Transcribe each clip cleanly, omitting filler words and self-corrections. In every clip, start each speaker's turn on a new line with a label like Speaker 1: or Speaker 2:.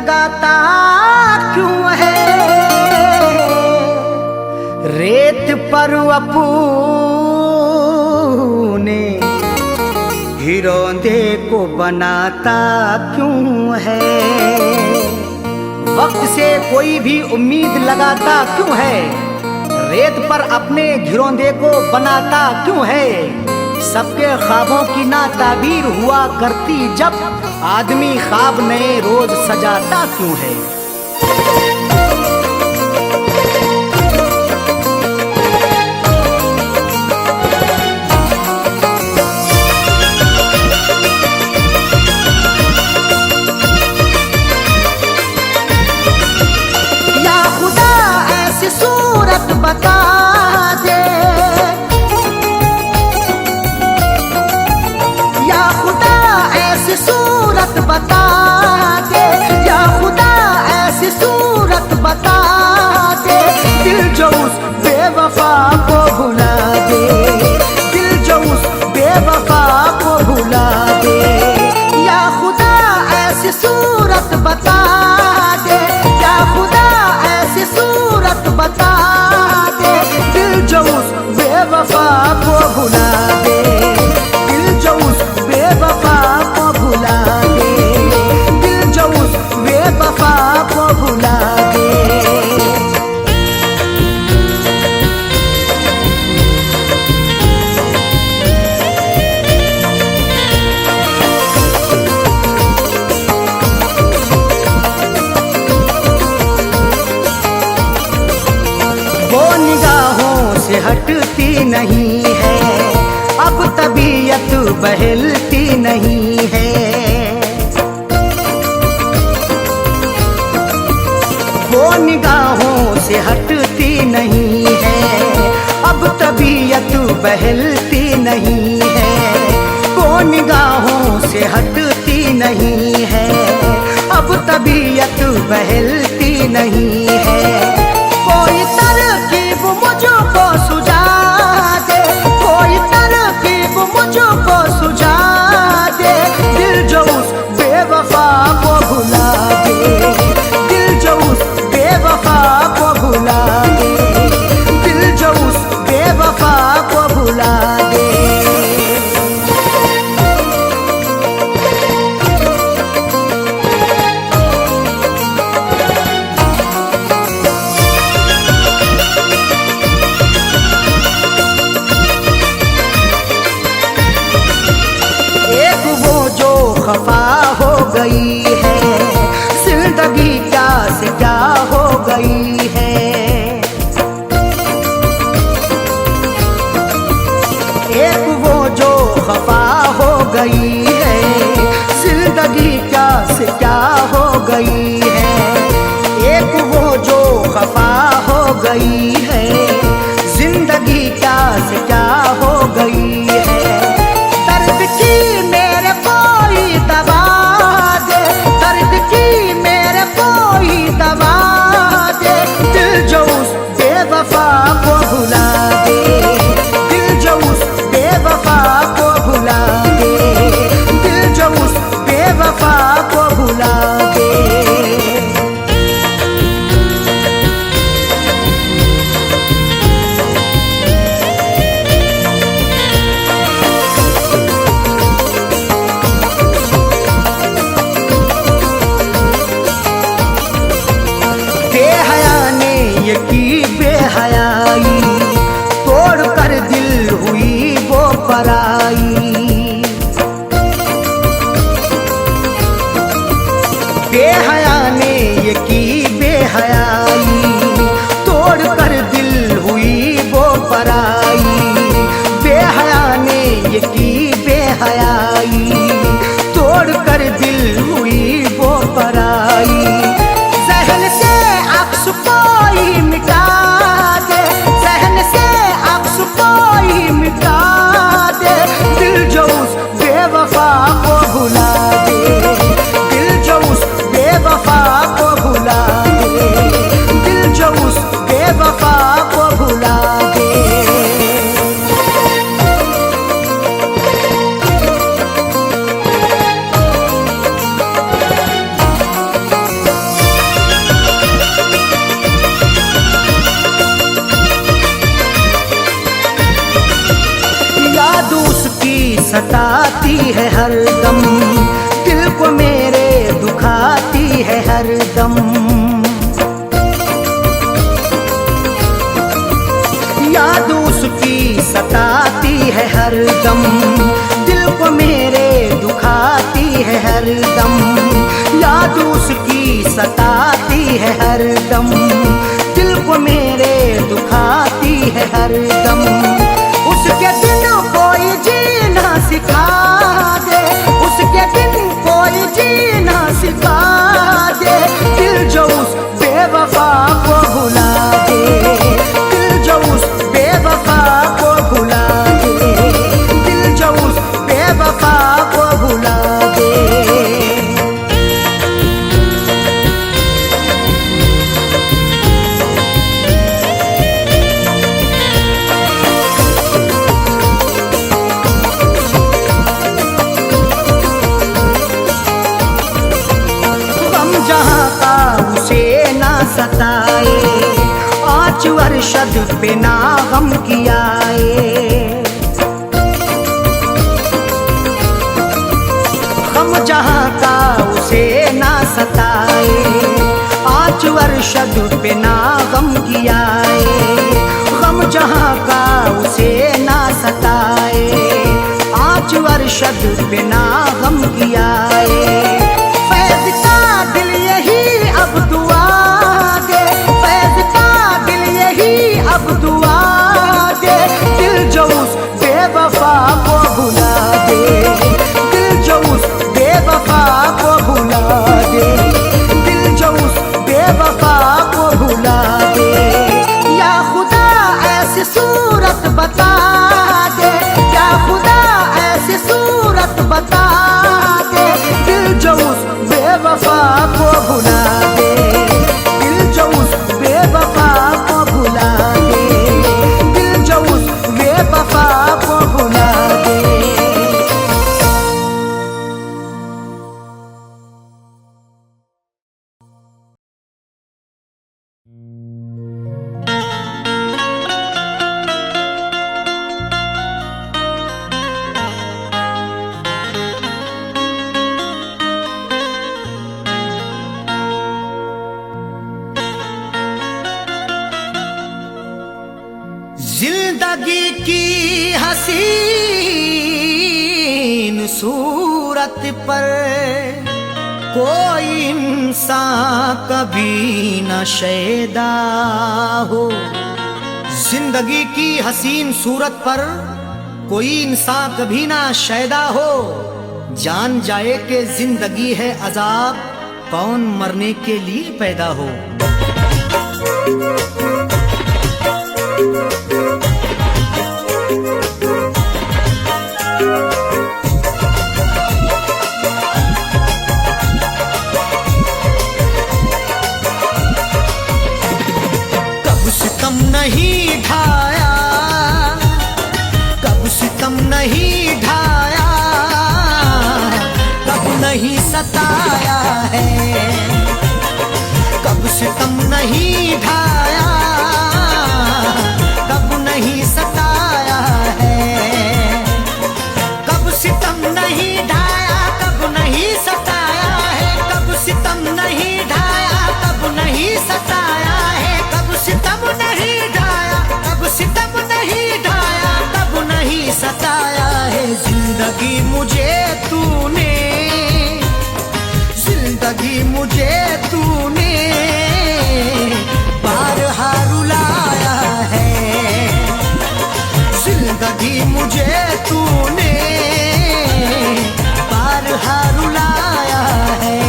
Speaker 1: लगाता क्यों है, रेत पर अपने हिरोंदे को बनाता क्यों है। वक्त से कोई भी उम्मीद लगाता क्यों है, रेत पर अपने घिरौंदे को बनाता क्यों है। सबके ख्वाबों की ना ताबीर हुआ करती जब, आदमी ख्वाब नए रोज सजाता क्यों है। या खुदा ऐसी सूरत बता दे, या खुदा ऐसी सूरत बता दे, या खुदा ऐसी सूरत बता दे, दिल जो उस बेवफा को भुला दे, दिल जो उस बेवफा को भुला दे। या खुदा ऐसी सूरत बता दे, या खुदा ऐसी सूरत बता दे, दिल जो उस बेवफा को भुला दे, दिल जो उस बेवफा को भुला दे, दिल जो उस बेवफा को भुला दे। वो निगाहों से हटती नहीं है, अब तबीयत बहलती नहीं है। वो निगाहों से हटती नहीं है, अब तबीयत बहलती नहीं है। वो निगाहों से हटती नहीं है, अब तबीयत बहलती नहीं है। कोई तरकीब मुझको सुझा दे, कोई तरकीब मुझको सुझा दे, दिल जो उस बेवफा को भुला दे, दिल जो उस बेवफा को भुला दे, दिल जो उस बेवफा को भुला दे। खफा हो गई है जिंदगी, क्या से क्या हो गई है। एक वो जो खफा हो गई है जिंदगी, क्या से क्या हो गई है। एक वो जो खफा हो गई है जिंदगी, क्या से क्या हो गई है। दर्द की मेरे कोई दवा दे, दर्द की मेरे कोई दवा दे, दिल जो उस बेवफा को भुला दे, दिल जो उस बेवफा को भुला दे, दिल जो उस बेवफा को भुला दे। बेहया ने ये की बेहयाई, तोड़ कर दिल हुई वो पराई। बेहया ने ये की बेहयाई, तोड़ कर दिल हुई वो पराई। बेहया ने ये की बेहयाई, तोड़ कर दिल हुई वो पराई। सहन से अक्स कोई मिटा दे, सहन से अक्स कोई मिटा दे, दिल जो उस बेवफा को भुला दे, दिल जो उस बेवफा को भुला दे, दिल जो उस बेवफा को भुला दे। है हरदम, दिल को मेरे दुखाती है हरदम। याद उसकी सताती है हरदम, दिल को मेरे दुखाती है हरदम। याद उसकी सताती है हरदम, दिल को मेरे दुखाती है हरदम। उसके बिन कोई जीना सिखा दे, उसके बिन कोई जीना सिखा दे। दिल जो उस बेवफा को भुला दे, दिल जो उस बेवफा को भुला दे, दिल जो उस बेवफा को भुला दे। जहाँ का उसे ना सताए, आँच अरशद पे ना गम कियाए। गम जहाँ का उसे ना सताए, आँच अरशद पे ना गम कियाए। गम जहाँ का उसे ना सताए, आँच अरशद पे ना गम कियाए। फैज़ का दिल यही अब दुआ दे, फैज़ का दिल यही अब दुआ दे। दिल जो उस बेवफा को भुला दे, दिल जो उस बेवफा को भुला दे, दिल जो उस बेवफा को भुला दे। या खुदा ऐसी सूरत बता दे, या खुदा ऐसी सूरत बता दे। दिल जो उस बेवफा को भुला दे, दिल जो उस बेवफा को भुला दे, दिल जो उस बेवफा को भुला दे। जिंदगी की हसीन सूरत पर कोई इंसान कभी न शैदा हो। जिंदगी की हसीन सूरत पर कोई इंसान कभी ना शैदा हो। जान जाए कि जिंदगी है अजाब, कौन मरने के लिए पैदा हो। नहीं ढाया, कब सितम नहीं ढाया, कब नहीं सताया है। कब सितम नहीं ढाया, कब नहीं सताया है। कब सितम नहीं ढाया, कब नहीं सताया है। कब सितम नहीं ढाया, कब नहीं सताया है। कब सितम नहीं ढाया, कब सितम नहीं ढाया, कब नहीं सताया है। जिंदगी मुझे तूने, जिंदगी मुझे तूने बारहा रुलाया है। जिंदगी मुझे तूने बारहा रुलाया है।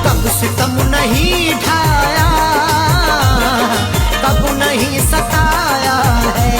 Speaker 1: कब सितम नहीं ढाया, कब नहीं सताया है।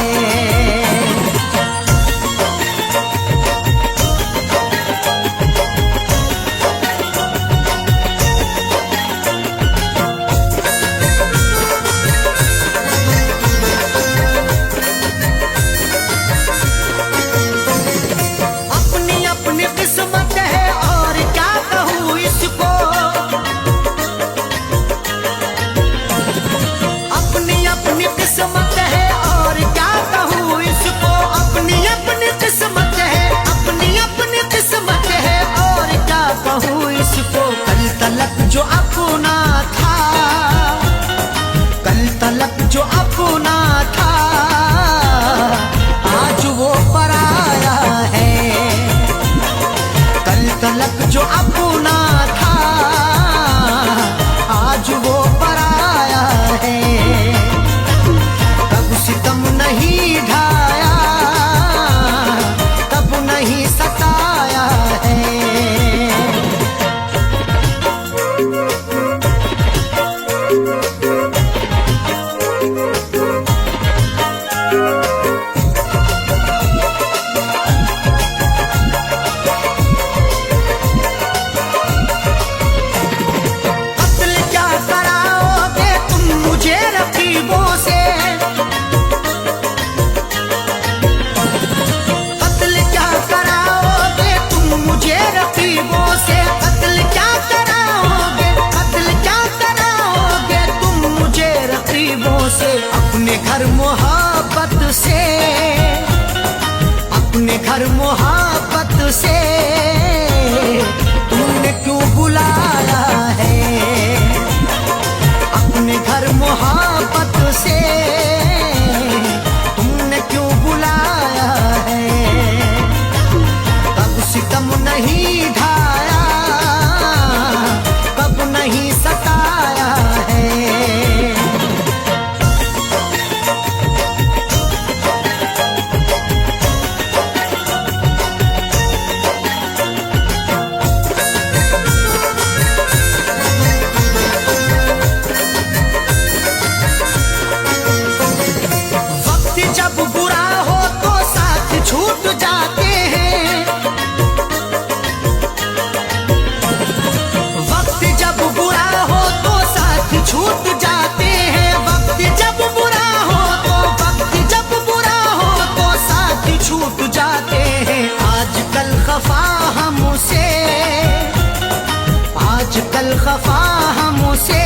Speaker 1: आजकल खफा हमसे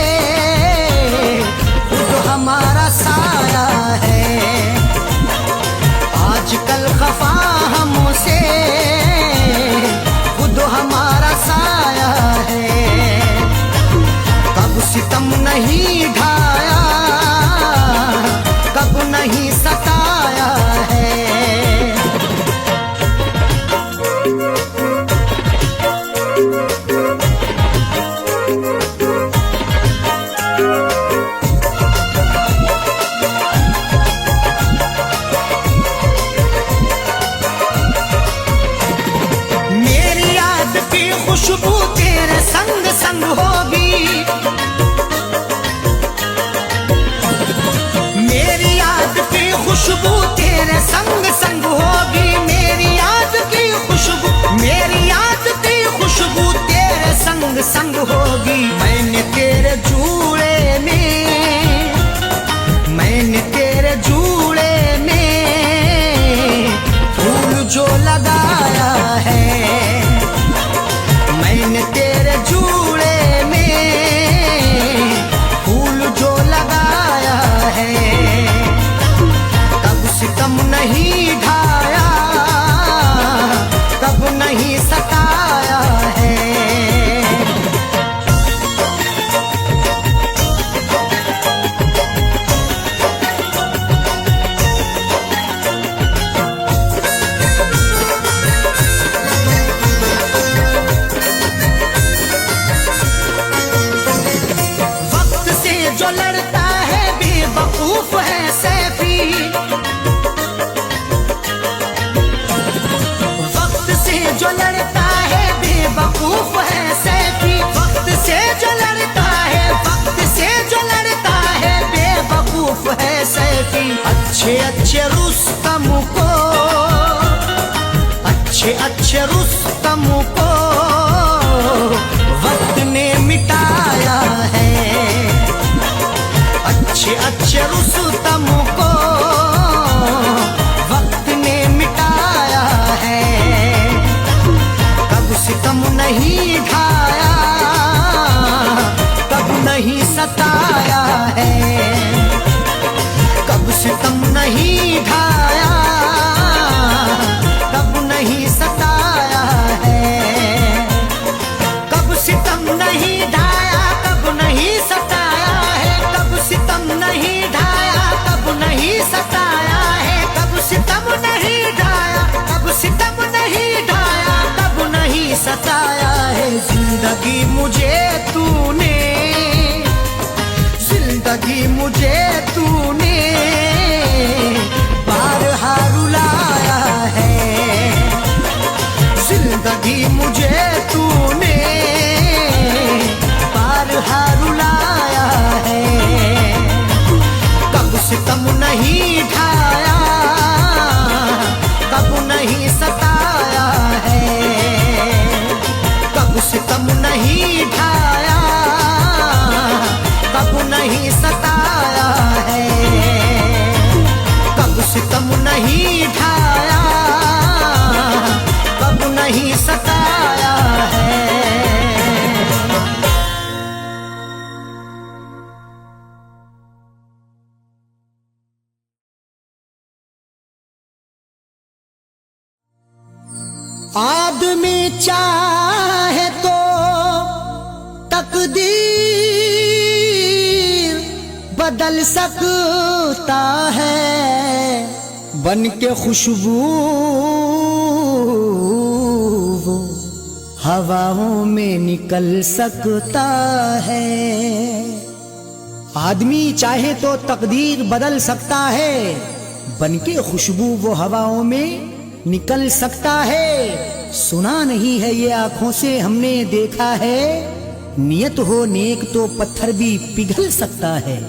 Speaker 1: खुद हमारा साया है, आजकल खफा हमसे खुद हमारा साया है। कब सितम नहीं ढाया, कब नहीं सताया है। मेरी याद की खुशबू तेरे संग संग होगी, मेरी याद की खुशबू तेरे संग संग होगी, मेरी याद की खुशबू, मेरी याद की खुशबू तेरे संग संग होगी। मैंने तेरे जूड़े में, मैंने तेरे जूड़े में फूल जो लगाया है, मैंने तेरे जूड़े में फूल जो लगाया है। कब सितम नहीं ढाया, कब नहीं सताया है। वक्त से जो लड़ता है बेवकूफ है सैफी, वक्त से जो लड़ता है बेवकूफ है सैफी, वक्त से जो लड़ता है, वक्त से जो लड़ता है बेवकूफ है सैफी। अच्छे अच्छे रुस्तम को, अच्छे अच्छे रुस्तम को वक्त ने मिटाया है, अच्छे अच्छे रुस्तम को वक्त ने मिटाया है। कब सितम नहीं ढाया, कब नहीं सताया है, कब सितम नहीं ढाया, कब नहीं सताया है। कब सितम नहीं ढाया, कब नहीं सताया है, कब सितम नहीं ढाया, कब नहीं सताया है। कब सितम नहीं ढाया, कब सितम नहीं ढाया, कब नहीं सताया है। जिंदगी मुझे तूने, जिंदगी मुझे तूने बारहा रुलाया है, जिंदगी मुझे तूने बारहा रुलाया है। कब सितम नहीं ढाया, कब नहीं सताया है, कब सितम नहीं ढाया, कब नहीं सताया है। कब सितम नहीं ढाया, कब नहीं सताया है। आदमी चाहे तो तकदीर बदल सकता है, बन के खुशबू वो हवाओं में निकल सकता है। आदमी चाहे तो तकदीर बदल सकता है, बन के खुशबू वो हवाओं में निकल सकता है। सुना नहीं है ये आंखों से हमने देखा है, नियत हो नेक तो पत्थर भी पिघल सकता है।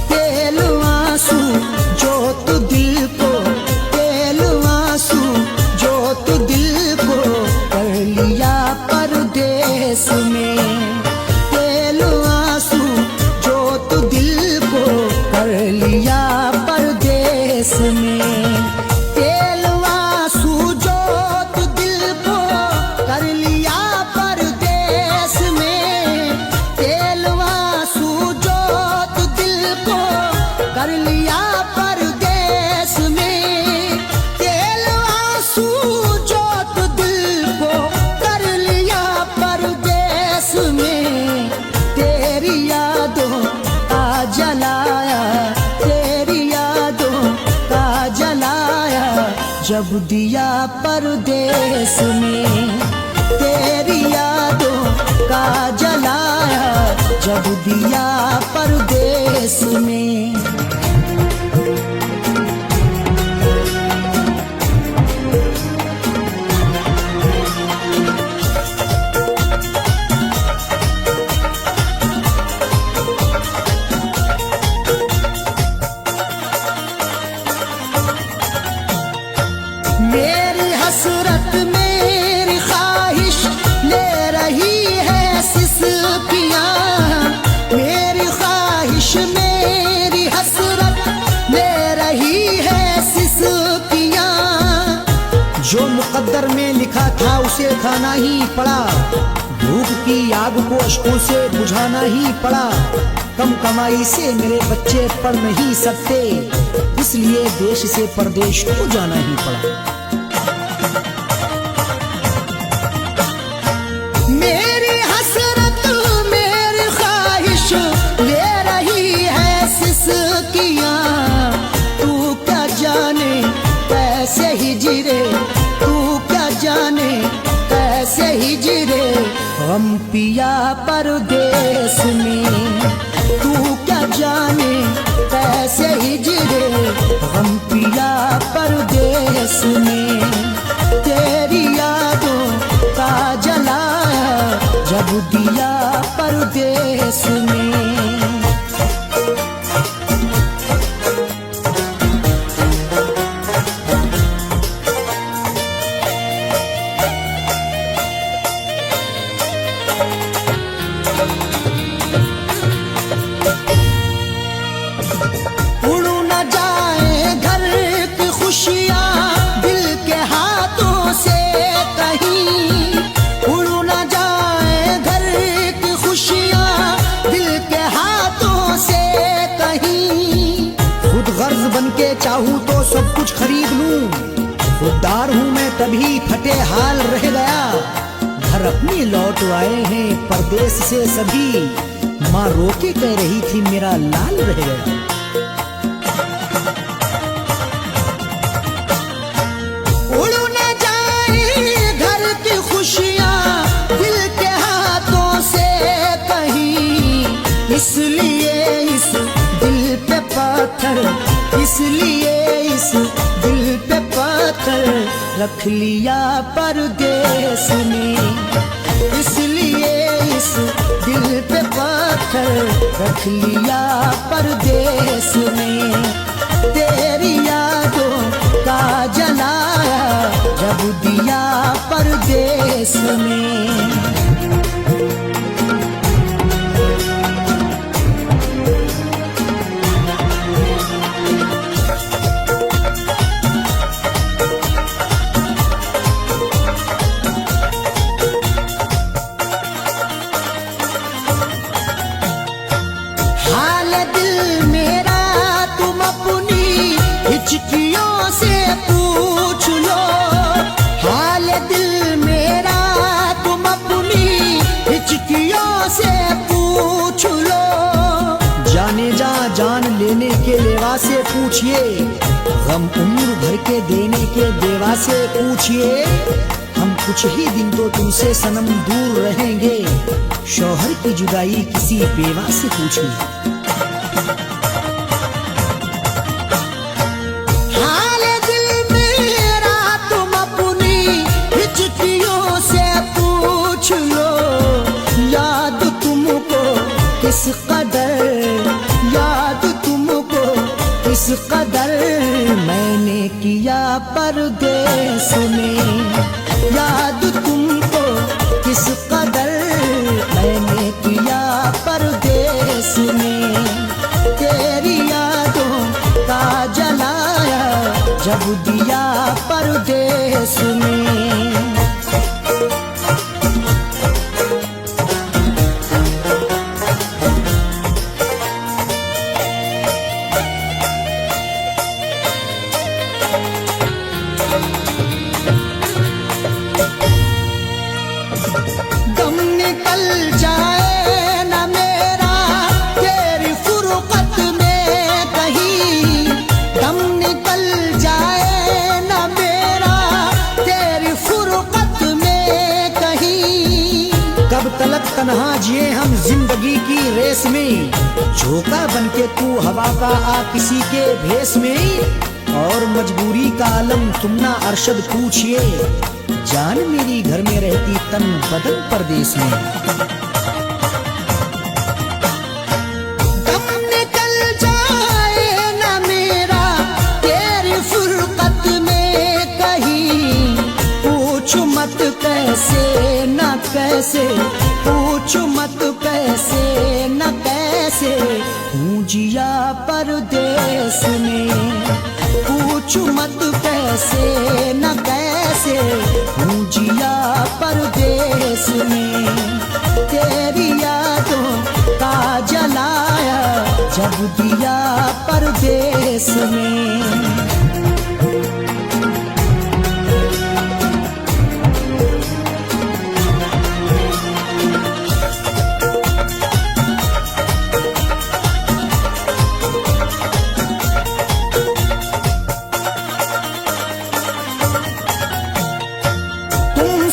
Speaker 1: तेल आंसू तेरी यादों का जलाया, तेरी यादों का जलाया जब दिया परदेस में, तेरी यादों का जलाया जब दिया परदेस में। मेरी हसरत मेरी ख्वाहिश ले रही है सिसकियाँ, मेरी ख्वाहिश मेरी हसरत ले रही है सिसकियाँ। जो मुकद्दर में लिखा था उसे खाना ही पड़ा, भूख की आग को अश्कों से बुझाना ही पड़ा। कम कमाई से मेरे बच्चे पढ़ नहीं सकते, इसलिए देश से परदेश को जाना ही पड़ा। मेरी हसरत मेरी ख्वाहिश ले रही है सिसकियाँ, तू क्या जाने कैसे हिजरे, तू क्या जाने कैसे हिजरे हम पिया परदेस में, तू क्या जाने कैसे हिजरे हम पिया परदेस में। तेरी यादों का जलाया जब दिया परदेस में। उड़ न जाए घर की खुशियाँ दिल के हाथों से कहीं, उड़ न जाए घर की खुशियाँ दिल के हाथों से कहीं। खुद गर्ज बन के चाहूँ तो सब कुछ खरीद लूँ, खुददार हूँ मैं तभी फटे हाल रह गया। घर अपने लौट आए हैं परदेश से सभी, माँ रोके कह रही थी मेरा लाल रह गया। उड़ न जाए घर की खुशियाँ दिल के हाथों से कहीं, इसलिए इस दिल पे पत्थर, इसलिए इस दिल पे पत्थर रख लिया परदेस में, इसलिए इस दिल पे पत्थर रख लिया परदेस में। तेरी यादों का जलाया जब दिया परदेस में। हाल दिल मेरा तुम अपनी हिचकियों से पूछ लो, हाल दिल मेरा तुम अपनी हिचकियों से पूछ लो। जाने जा जान लेने के लेवा से पूछिए, गम उम्र भर के देने के देवा से पूछिए। हम कुछ ही दिन तो तुमसे सनम दूर रहेंगे, शौहर की जुदाई किसी बेवा से पूछिए। हाल दिल मेरा तुम अपनी हिचकियों से पूछ लो, याद तुमको किस कदर, याद तुमको किस कदर मैंने किया परदेस में, याद तुमको किस कदर मैंने किया परदेस में। तेरी यादों का जलाया जब दिया परदेस में। दम निकल जाए न मेरा तन्हा जिए हम जिंदगी की रेस में, झोंका बनके तू हवा का आ किसी के भेस में, और मजबूरी का आलम तुम ना अरशद पूछिए, जान मेरी घर में रहती तन बदन परदेस में।
Speaker 2: दम निकल जाए ना मेरा तेरी फुरकत में कहीं, पूछ मत कैसे न कैसे, पूछ मत कैसे न कैसे, हूँ जिया परदेस में, पूछ मत कैसे न कैसे, हूँ जिया परदेस में। तेरी यादों का जलाया जब दिया परदेस में।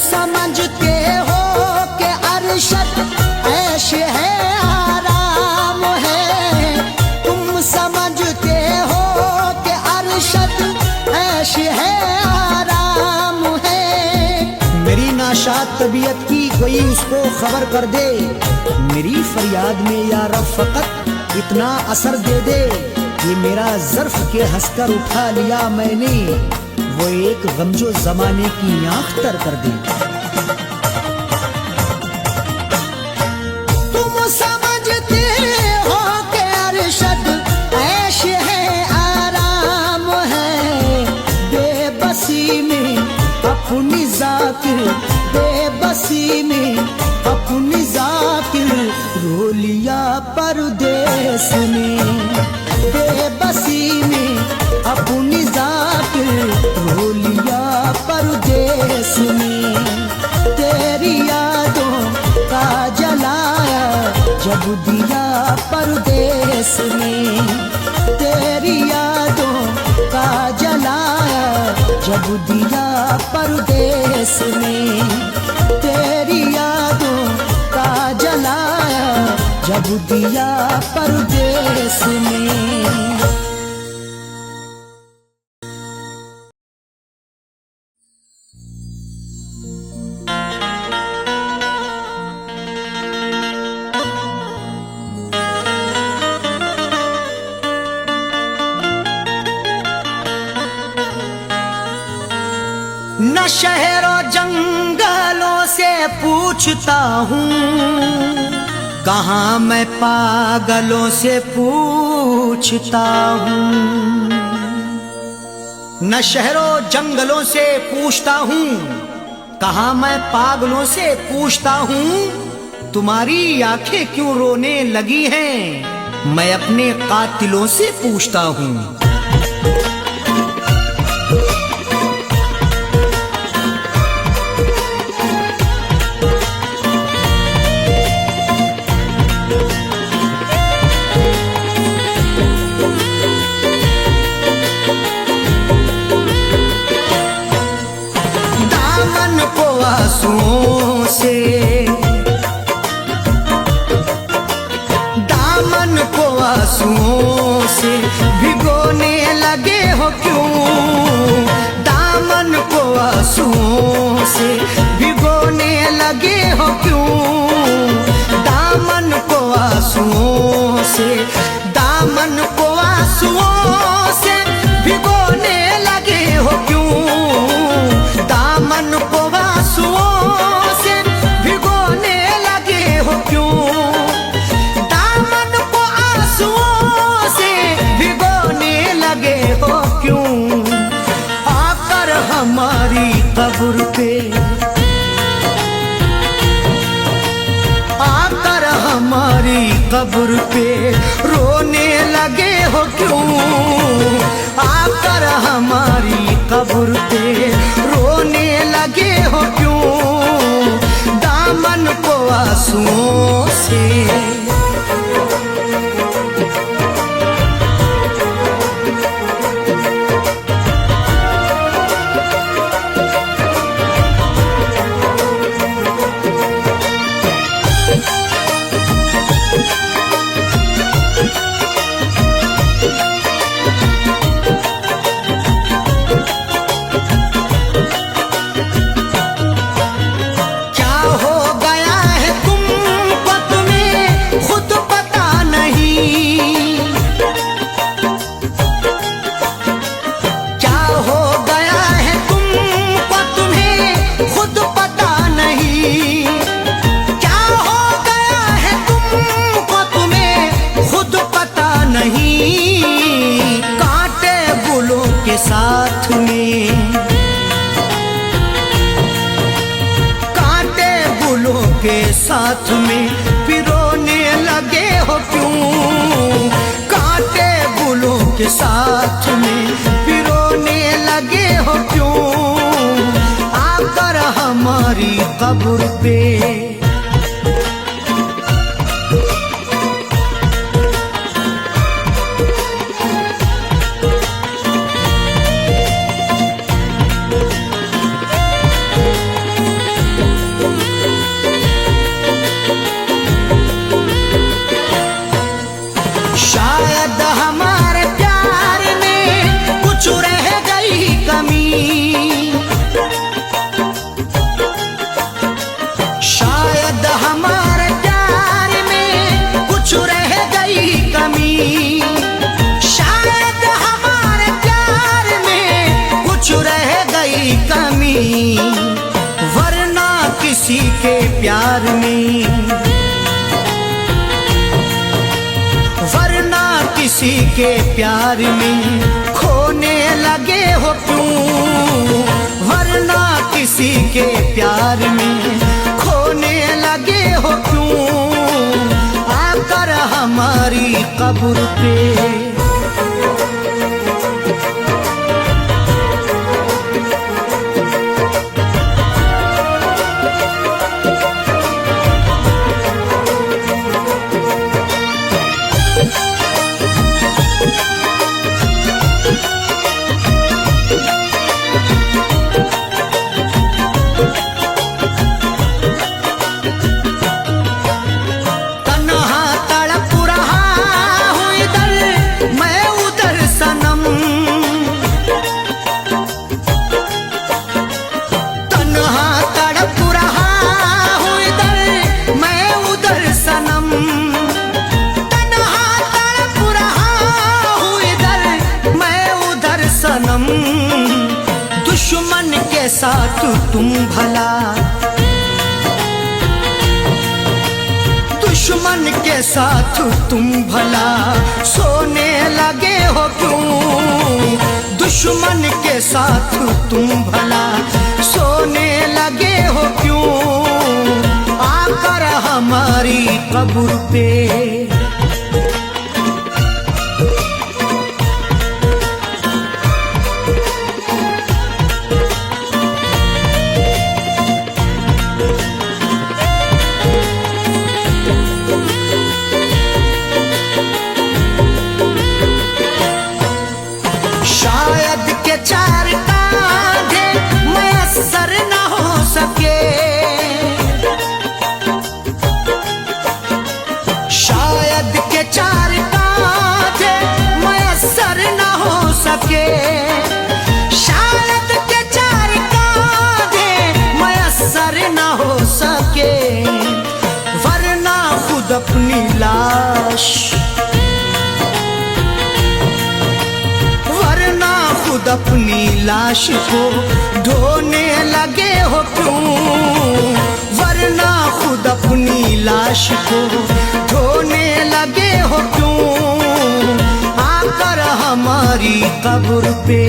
Speaker 2: समझते हो कि अरशद ऐश है आराम है, तुम समझते हो कि अरशद ऐश है आराम है।
Speaker 1: मेरी नाशाद तबीयत की कोई उसको खबर कर दे, मेरी फरियाद में या रब फकत इतना असर दे दे, ये मेरा ज़र्फ के हंसकर उठा लिया मैंने, वो एक गमजो जमाने की आंख तर कर दे।
Speaker 2: तुम समझते हो कि अरशद ऐश है आराम है, बेबसी में अपनी जाकिर, बेबसी में अपनी जाकिर, रो लिया परदेस में, बेबसी में अपनी जाकिर, रो लिया परदेस में। तेरी यादों का जलाया जब दिया परदेस में, तेरी यादों का जलाया जब दिया परदेस में, तेरी यादों का जलाया जब दिया परदेस में।
Speaker 1: न शहरों जंगलों से पूछता हूँ, कहाँ मैं पागलों से पूछता हूँ। न शहरों जंगलों से पूछता हूँ, कहाँ मैं पागलों से पूछता हूँ। तुम्हारी आंखें क्यों रोने लगी हैं, मैं अपने कातिलों से पूछता हूँ। आंसुओं से दामन को आंसुओं से भिगोने लगे हो क्यों, दामन को आंसुओं से भिगोने लगे हो क्यों, दामन को आंसुओं से, दामन को आंसुओं से भिगोने लगे हो क्यों, दामन को आंसुओं से भिगोने लगे हो क्यों, दामन को आंसुओं से भिगोने लगे हो क्यों। आकर हमारी कब्र पे, आकर हमारी कब्र पे रोने लगे हो क्यों, आकर हमारी कब्र पे रोने लगे हो क्यों, दामन को आंसुओं से। साथ में पिरोने लगे हो क्यों? कांटे गुलों के साथ में पिरोने लगे हो क्यों? आकर हमारी कब्र पे शायद हमारे प्यार में कुछ रह गई कमी, शायद हमारे प्यार में कुछ रह गई कमी, शायद हमारे प्यार में कुछ रह गई कमी, वरना किसी के प्यार में, वरना किसी के प्यार में खोने लगे हो क्यों? वरना किसी के प्यार में खोने लगे हो क्यों? आकर हमारी कब्र पे दुश्मन के साथ तुम भला, दुश्मन के साथ तुम भला सोने लगे हो क्यों? दुश्मन के साथ तुम भला सोने लगे हो क्यों? आकर हमारी कब्र पे शायद के चार कांधे मयस्सर न हो सके, शायद के चार कांधे मयस्सर न हो सके, शायद के चार कांधे मयस्सर न हो सके, वरना खुद अपनी लाश, खुद अपनी लाश को ढोने लगे हो क्यों? वरना खुद अपनी लाश को ढोने लगे हो क्यों? आकर हमारी कब्र पे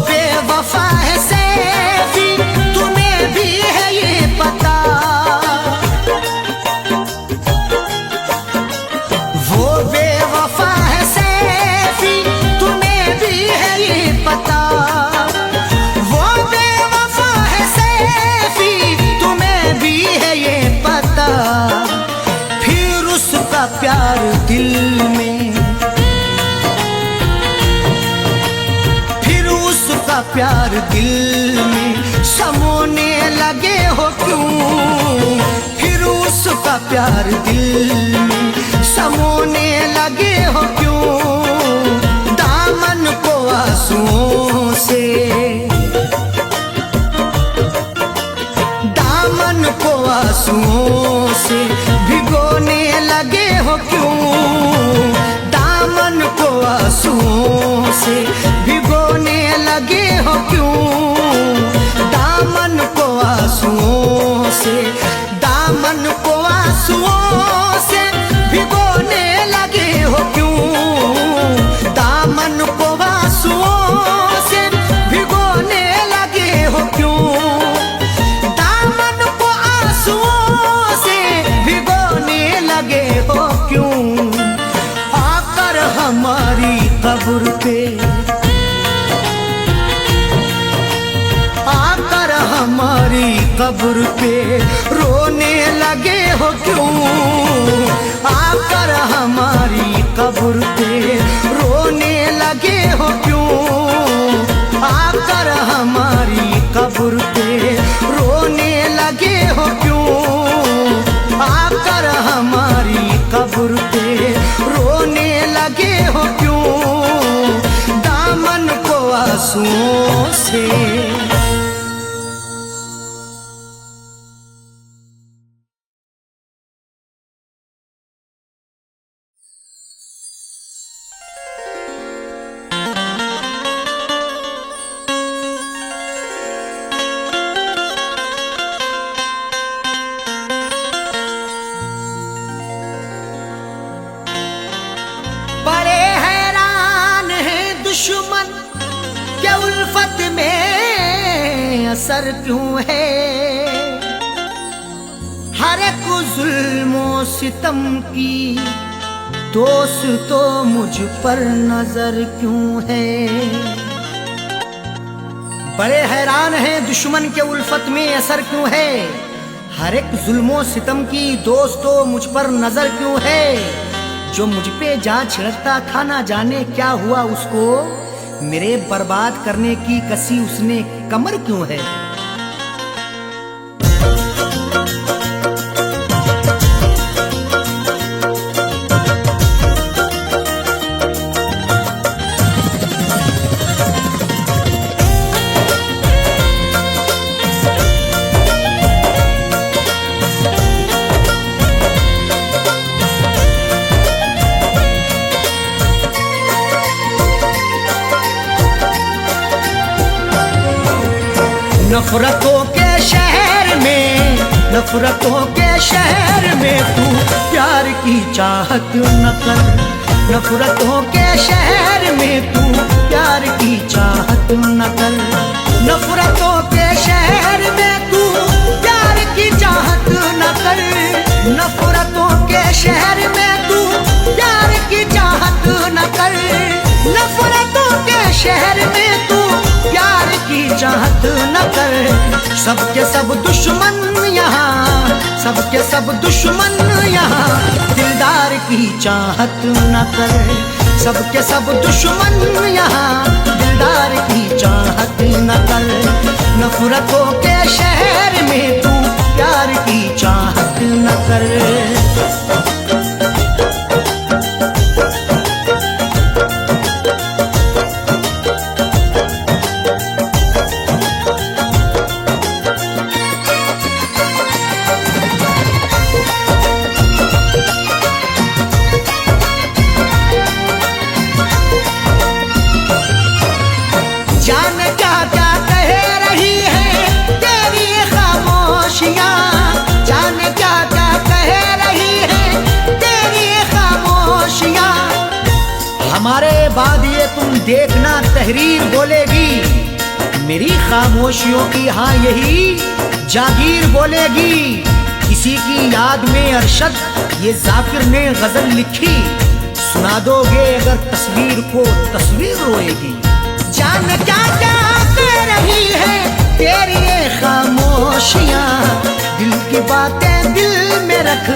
Speaker 1: बेवफा है सैफी, तुम्हें भी है ये पता, वो बेवफा है सैफी, तुम्हें भी है ये पता, वो बेवफा है सैफी, तुम्हें भी है ये पता, फिर उसका प्यार दिल में, प्यार दिल में समोने लगे हो क्यों? फिर उसका प्यार दिल में समोने लगे हो क्यों? दामन को आंसुओं से, दामन को आंसुओं से भिगोने लगे हो क्यों? से भिगोने लगे हो क्यों? दामन को आंसुओं से, दामन को आंसुओं से भिगोने लगे हो क्यों? दामन को आंसुओं से भिगोने लगे हो क्यों? दामन को आंसुओं से भिगोने लगे हो क्यों? आकर हमारी कब्र पे, आकर हमारी कब्र पे रोने लगे हो क्यों? आकर हमारी कब्र पे रोने लगे हो क्यों? आकर हमारी कब्र पे रोने लगे हो क्यों? आकर हमारी कब्र पे रोने लगे हो क्यों? दामन को आंसुओं से। बड़े हैरान हैं दुश्मन के उल्फत में असर क्यों है? हर एक जुल्मो सितम की दोस्त तो मुझ पर नजर क्यों है? बड़े हैरान हैं दुश्मन के उल्फत में असर क्यों है? हर एक जुल्मो सितम की दोस्त तो मुझ पर नजर क्यों है? जो मुझ पे जा छिड़कता था ना जाने क्या हुआ उसको, मेरे बर्बाद करने की कसी उसने कमर क्यों है? नफरतों के शहर में, नफरतों के शहर में तू प्यार की चाहत न कर। नफरतों के शहर में तू प्यार की चाहत न कर। नफरतों के शहर में तू प्यार की चाहत न कर। नफरतों के शहर में तू प्यार की चाहत न कर। नफरतों के शहर में तू प्यार की चाहत न कर। सबके सब दुश्मन यहाँ, सबके सब दुश्मन यहाँ दिलदार की चाहत न कर। सबके सब दुश्मन यहाँ दिलदार की चाहत न कर। नफरतों के शहर में तू प्यार की चाहत न कर। जाने क्या क्या कह रही है तेरी खामोशियाँ, जाने क्या क्या कह रही है तेरी खामोशियाँ। हमारे बाद ये तुम देखना तहरीर बोलेगी, मेरी खामोशियों की हाँ यही जागीर बोलेगी। किसी की याद में अरशद ये जाकिर ने गजल लिखी, सुना दोगे अगर तस्वीर को तस्वीर रोएगी। जान क्या क्या कह रही है तेरी ये खामोशियाँ, दिल की बातें दिल में रख,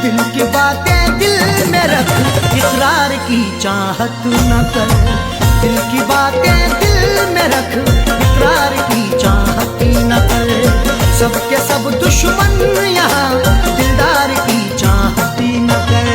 Speaker 1: दिल की बातें दिल में रख। इकरार की चाहत न कर, दिल की बातें दिल में रख। इकरार की चाहत न कर। सबके सब दुश्मन यहाँ दिलदार की चाहत न कर।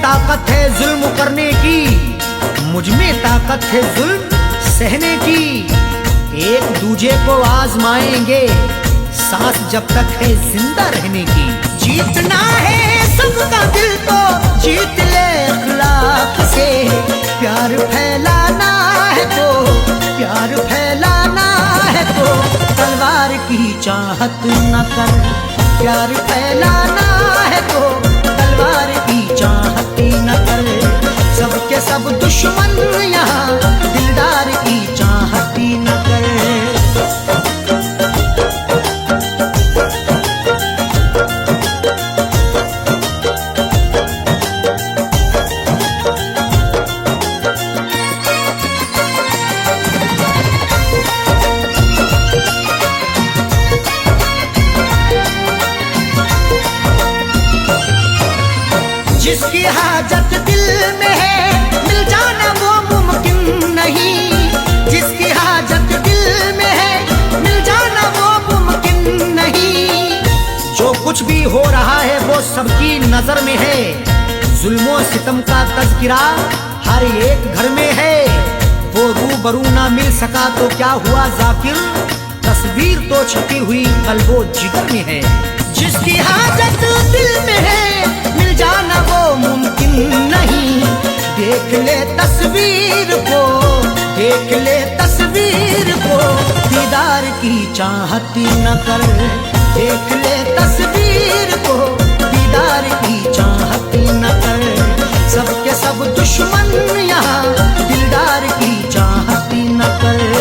Speaker 1: ताकत है जुल्म करने की, मुझ में ताकत है जुल्म सहने की। एक दूजे को आजमाएंगे सांस जब तक है जिंदा रहने की। जीतना है सबका दिल तो जीत ले अखलाक से, प्यार फैलाना है तो प्यार फैलाना है तो तलवार की चाहत न कर। प्यार फैलाना है तो तलवार की चाहत न कर। सबके सब दुश्मन यहाँ दिलदार की चाहत न कर। जिसकी हाजत दिल में है मिल जाना वो मुमकिन नहीं। जिसकी हाजत दिल में है मिल जाना वो मुमकिन नहीं। जो कुछ भी हो रहा है वो सबकी नजर में है। जुल्मों सितम का तज़किरा हर एक घर में है। वो रूबरू ना मिल सका तो क्या हुआ जाकिर, तस्वीर तो छपी हुई कल्बो जिगर में है। जिसकी हाजत दिल में है मिल जाना वो मुमकिन नहीं। देख ले तस्वीर को, देख ले तस्वीर को, दीदार की चाहत न कर। देख ले तस्वीर को, दीदार की चाहत न कर। सबके सब दुश्मन यहाँ दिलदार की चाहत न कर।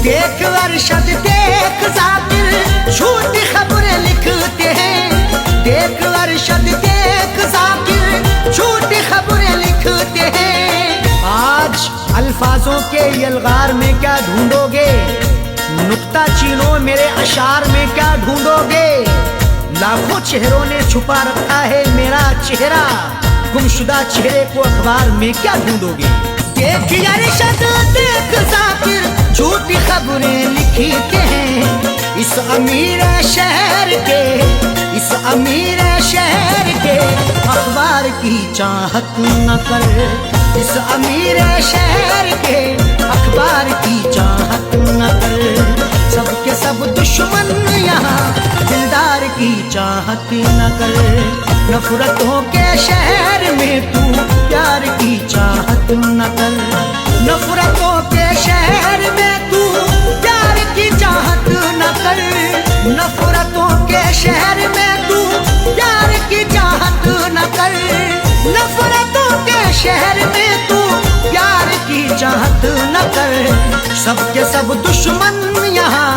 Speaker 1: देख अरशद देख जाकिर झूठी खबरें लिखते हैं। देख अरशद देख जाकिर झूठी खबरें लिखते हैं। आज अल्फाजों के यलगार में क्या ढूंढोगे, नुक्ता चीनो मेरे अशार में क्या ढूंढोगे। लाखों चेहरों ने छुपा रखा है मेरा चेहरा, गुमशुदा चेहरे को अखबार में क्या ढूंढोगे। देख अरशद देख जाकिर झूठी खबरें लिखते हैं। इस अमीर शहर के, इस अमीर शहर के अखबार की चाहत न कर। इस अमीर शहर के अखबार की चाहत न कर। सबके सब दुश्मन यहाँ दिलदार की चाहत न कर। नफरतों के शहर में तू प्यार की चाहत न कर। नफरतों के शहर में तू प्यार की चाहत न कर। नफरतों के शहर में तू प्यार की चाहत न कर। नफरतों के शहर में तू प्यार की चाहत न कर। सबके सब दुश्मन यहाँ,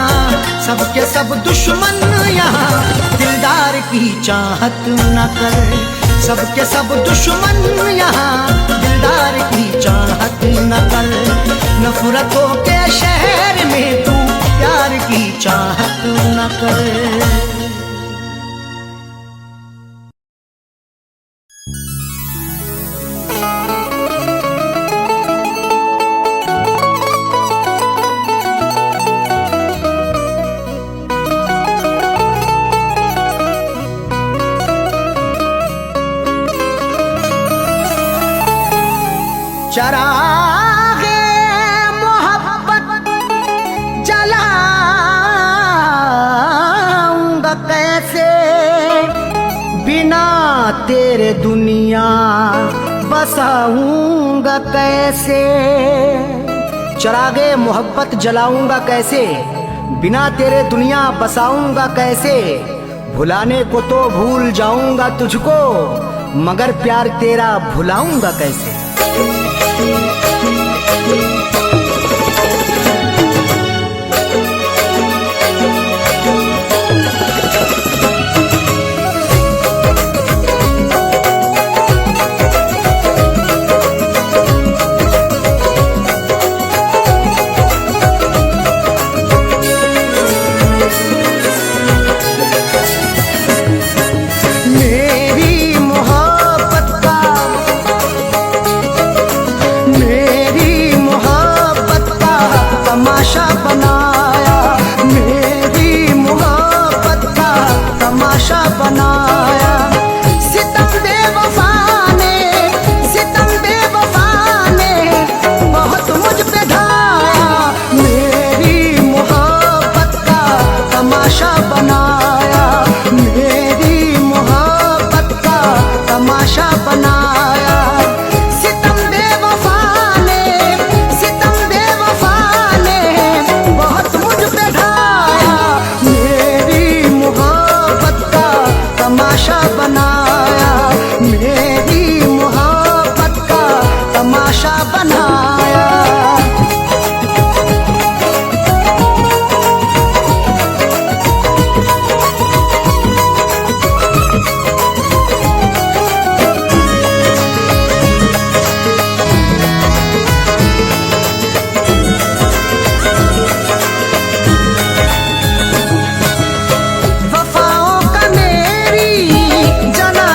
Speaker 1: सबके सब दुश्मन यहाँ दिलदार की चाहत न कर। सबके सब दुश्मन यहाँ दिलदार की चाहत न कर। नफरतों के शहर में तू प्यार की चाहत न कर। चरागे मोहब्बत जलाऊंगा कैसे, बिना तेरे दुनिया बसाऊंगा कैसे। चरागे मोहब्बत जलाऊंगा कैसे, बिना तेरे दुनिया बसाऊंगा कैसे। भुलाने को तो भूल जाऊंगा तुझको, मगर प्यार तेरा भुलाऊंगा कैसे। बनाया। सितम बेवफा ने, सितम बेवफा ने बहुत मुझ पे ढाया। मेरी मोहब्बत का तमाशा बनाया, मेरी मोहब्बत का तमाशा बनाया। सितम बेवफा ने, सितम बेवफा ने बहुत मुझ पे ढाया। मेरी मोहब्बत का तमाशा बनाया, मेरी मोहब्बत का तमाशा बनाया। वफाओं का मेरी जना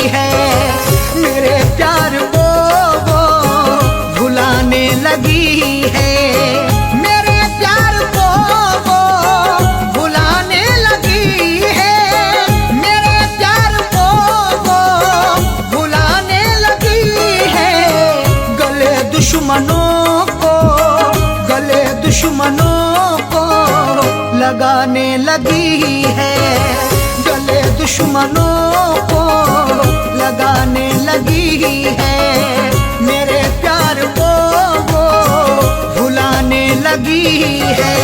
Speaker 1: है। मेरे प्यार को वो भुलाने लगी है। मेरे प्यार को वो भुलाने लगी है। मेरे प्यार को वो भुलाने लगी है। गले दुश्मनों को लगाने लगी है। गले दुश्मनों को लगाने लगी है। मेरे प्यार को वो भुलाने लगी है।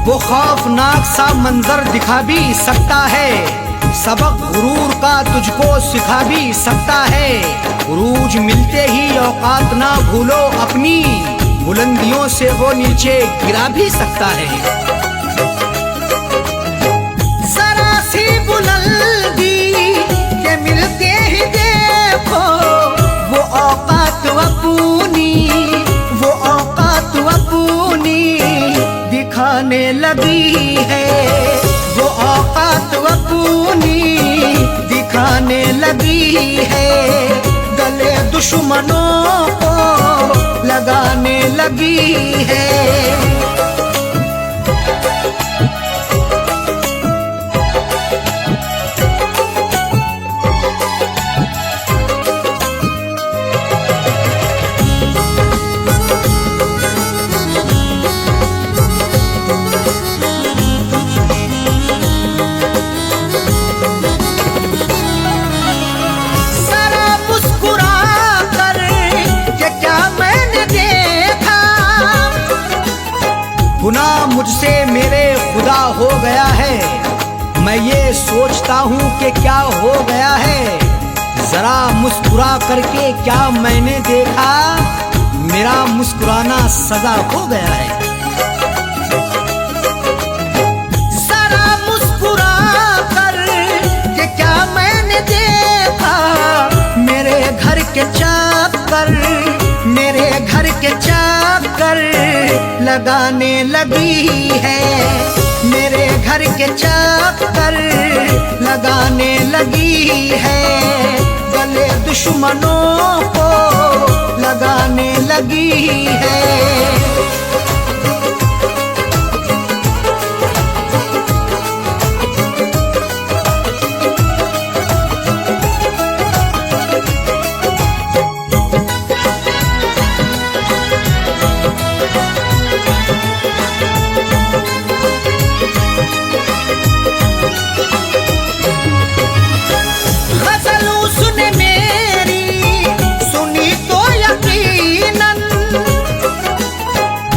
Speaker 1: वो खौफनाक सा मंजर दिखा भी सकता है। सबक गुरूर का तुझको सिखा भी सकता है। उरूज मिलते ही औकात ना भूलो अपनी, बुलंदियों से वो नीचे गिरा भी सकता है। जरा सी बुलंदी के मिलते ही देखो, वो औकात अपनी, वो औकात अपनी दिखाने लगी है। वो औकात अपनी दिखाने लगी है। गले दुश्मनों को लगाने लगी है। गुनाह मुझसे मेरे खुदा हो गया है। मैं ये सोचता हूँ कि क्या हो गया है। जरा मुस्कुरा करके क्या मैंने देखा, मेरा मुस्कुराना सजा हो गया है। जरा मुस्कुरा करके क्या मैंने देखा, मेरे घर के चाकर, मेरे घर के चाकर लगाने लगी है। मेरे घर के चाकर लगाने लगी है। गले दुश्मनों को लगाने लगी है।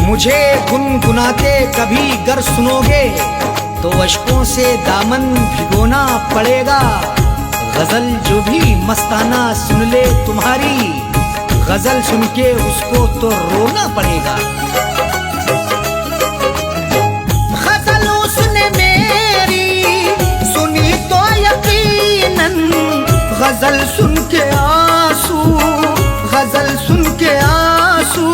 Speaker 1: मुझे गुनगुनाते कभी गर सुनोगे तो अश्कों से दामन भिगोना पड़ेगा। गजल जो भी मस्ताना सुन ले तुम्हारी, गजल सुन के उसको तो रोना पड़ेगा। गजल उसने मेरी सुनी तो यकीनन, गजल सुन के आंसू, गजल सुन के आंसू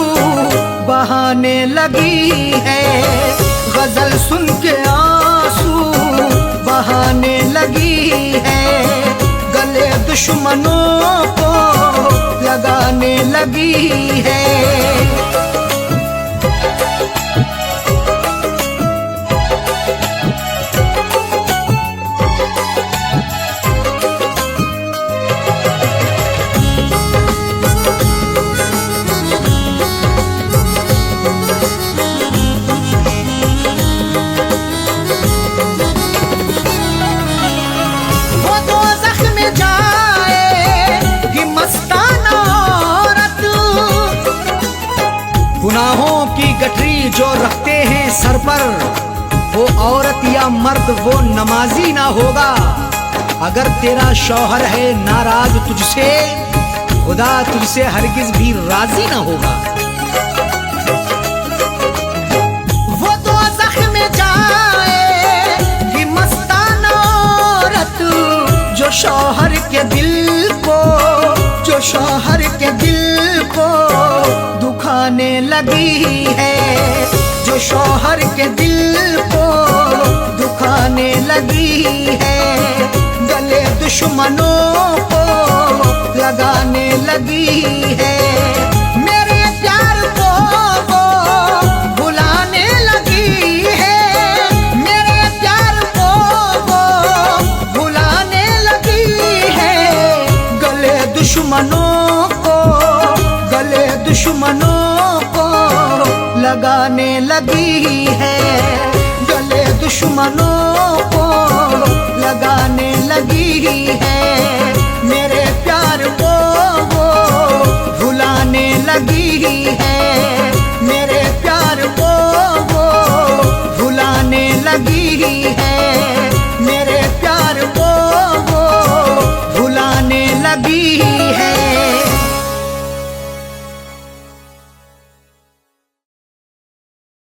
Speaker 1: बहाने लगी है। गजल सुन के आंसू बहाने लगी है। गले दुश्मनों को लगाने लगी है। गुनाहों की गठरी जो रखते हैं सर पर, वो औरत या मर्द वो नमाजी ना होगा। अगर तेरा शौहर है नाराज तुझसे, खुदा तुझसे हरगिज भी राजी ना होगा।
Speaker 2: वो दोज़ख में जाएगी मस्ताना औरत,
Speaker 1: जो शौहर के दिल को,
Speaker 2: जो शौहर के दिल को
Speaker 1: दुखाने लगी है,
Speaker 2: जो शौहर के दिल को
Speaker 1: दुखाने लगी है,
Speaker 2: गले दुश्मनों को
Speaker 1: लगाने लगी है।
Speaker 2: मेरे प्यार को वो भुलाने लगी है, मेरे प्यार को वो भुलाने लगी है।
Speaker 1: गले दुश्मनों को, गले दुश्मनों को लगाने लगी है,
Speaker 2: गले दुश्मनों को
Speaker 1: लगाने लगी है।